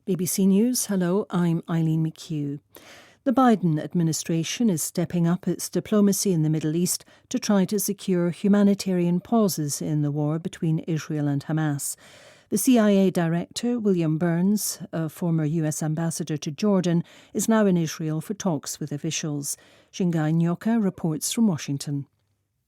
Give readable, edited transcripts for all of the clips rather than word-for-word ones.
BBC News, hello, I'm Eileen McHugh. The Biden administration is stepping up its diplomacy in the Middle East to try to secure humanitarian pauses in the war between Israel and Hamas. The CIA director, William Burns, a former US ambassador to Jordan, is now in Israel for talks with officials. Shingai Nyoka reports from Washington.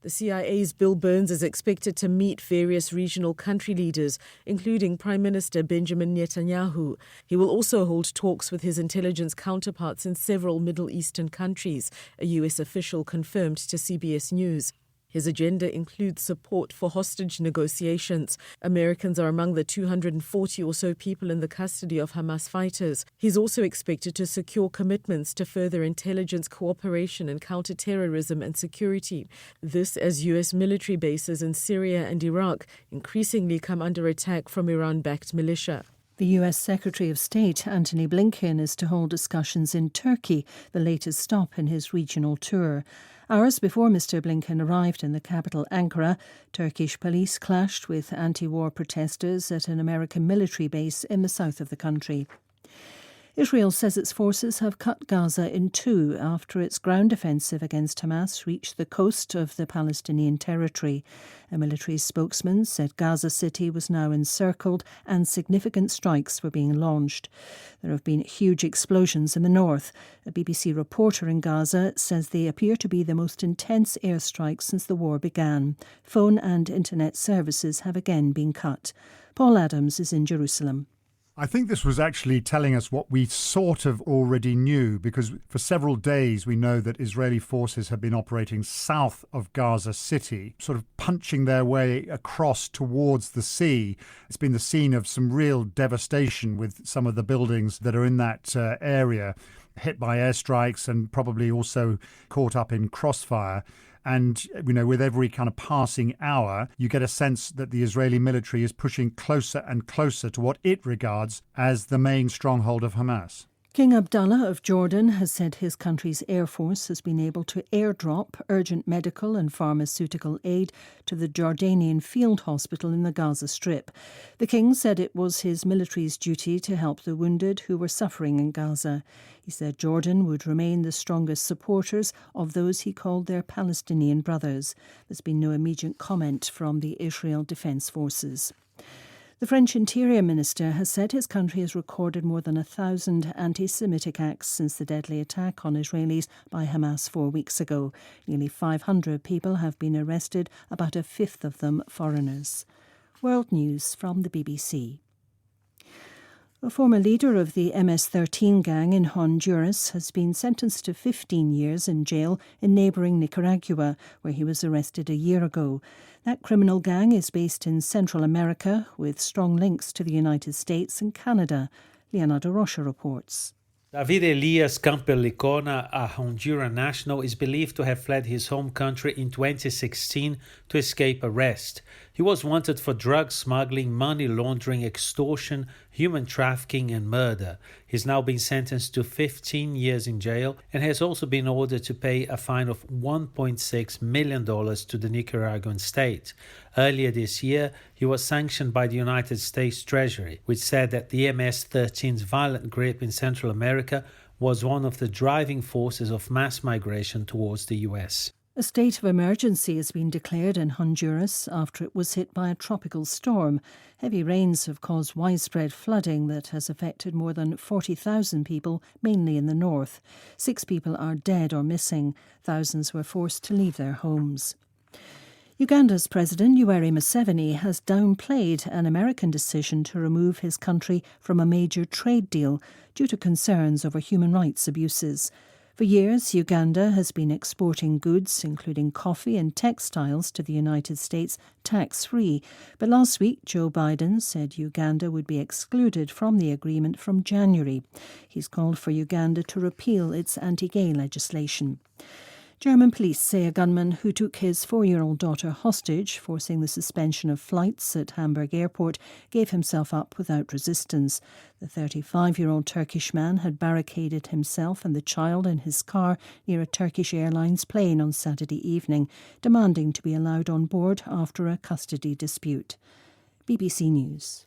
The CIA's Bill Burns is expected to meet various regional country leaders, including Prime Minister Benjamin Netanyahu. He will also hold talks with his intelligence counterparts in several Middle Eastern countries, a US official confirmed to CBS News. His agenda includes support for hostage negotiations. Americans are among the 240 or so people in the custody of Hamas fighters. He's also expected to secure commitments to further intelligence cooperation in counterterrorism and security. This as US military bases in Syria and Iraq increasingly come under attack from Iran-backed militia. The US Secretary of State, Antony Blinken, is to hold discussions in Turkey, the latest stop in his regional tour. Hours before Mr Blinken arrived in the capital Ankara, Turkish police clashed with anti-war protesters at an American military base in the south of the country. Israel says its forces have cut Gaza in two after its ground offensive against Hamas reached the coast of the Palestinian territory. A military spokesman said Gaza City was now encircled and significant strikes were being launched. There have been huge explosions in the north. A BBC reporter in Gaza says they appear to be the most intense airstrikes since the war began. Phone and internet services have again been cut. Paul Adams is in Jerusalem. I think this was actually telling us what we sort of already knew, because for several days we know that Israeli forces have been operating south of Gaza City, sort of punching their way across towards the sea. It's been the scene of some real devastation with some of the buildings that are in that area hit by airstrikes and probably also caught up in crossfire. And, with every kind of passing hour, you get a sense that the Israeli military is pushing closer and closer to what it regards as the main stronghold of Hamas. King Abdullah of Jordan has said his country's air force has been able to airdrop urgent medical and pharmaceutical aid to the Jordanian field hospital in the Gaza Strip. The king said it was his military's duty to help the wounded who were suffering in Gaza. He said Jordan would remain the strongest supporters of those he called their Palestinian brothers. There's been no immediate comment from the Israel Defense Forces. The French Interior Minister has said his country has recorded more than 1,000 anti-Semitic acts since the deadly attack on Israelis by Hamas 4 weeks ago. Nearly 500 people have been arrested, about a fifth of them foreigners. World News from the BBC. A former leader of the MS-13 gang in Honduras has been sentenced to 15 years in jail in neighbouring Nicaragua, where he was arrested a year ago. That criminal gang is based in Central America, with strong links to the United States and Canada. Leonardo Rocha reports. David Elias Camperlicona, a Honduran national, is believed to have fled his home country in 2016 to escape arrest. He was wanted for drug smuggling, money laundering, extortion, human trafficking and murder. He's now been sentenced to 15 years in jail and has also been ordered to pay a fine of $1.6 million to the Nicaraguan state. Earlier this year, he was sanctioned by the United States Treasury, which said that the MS-13's violent grip in Central America was one of the driving forces of mass migration towards the US. A state of emergency has been declared in Honduras after it was hit by a tropical storm. Heavy rains have caused widespread flooding that has affected more than 40,000 people, mainly in the north. 6 people are dead or missing. Thousands were forced to leave their homes. Uganda's President Yoweri Museveni has downplayed an American decision to remove his country from a major trade deal due to concerns over human rights abuses. For years, Uganda has been exporting goods, including coffee and textiles, to the United States tax-free. But last week, Joe Biden said Uganda would be excluded from the agreement from January. He's called for Uganda to repeal its anti-gay legislation. German police say a gunman who took his 4-year-old daughter hostage, forcing the suspension of flights at Hamburg airport, gave himself up without resistance. The 35-year-old Turkish man had barricaded himself and the child in his car near a Turkish Airlines plane on Saturday evening, demanding to be allowed on board after a custody dispute. BBC News.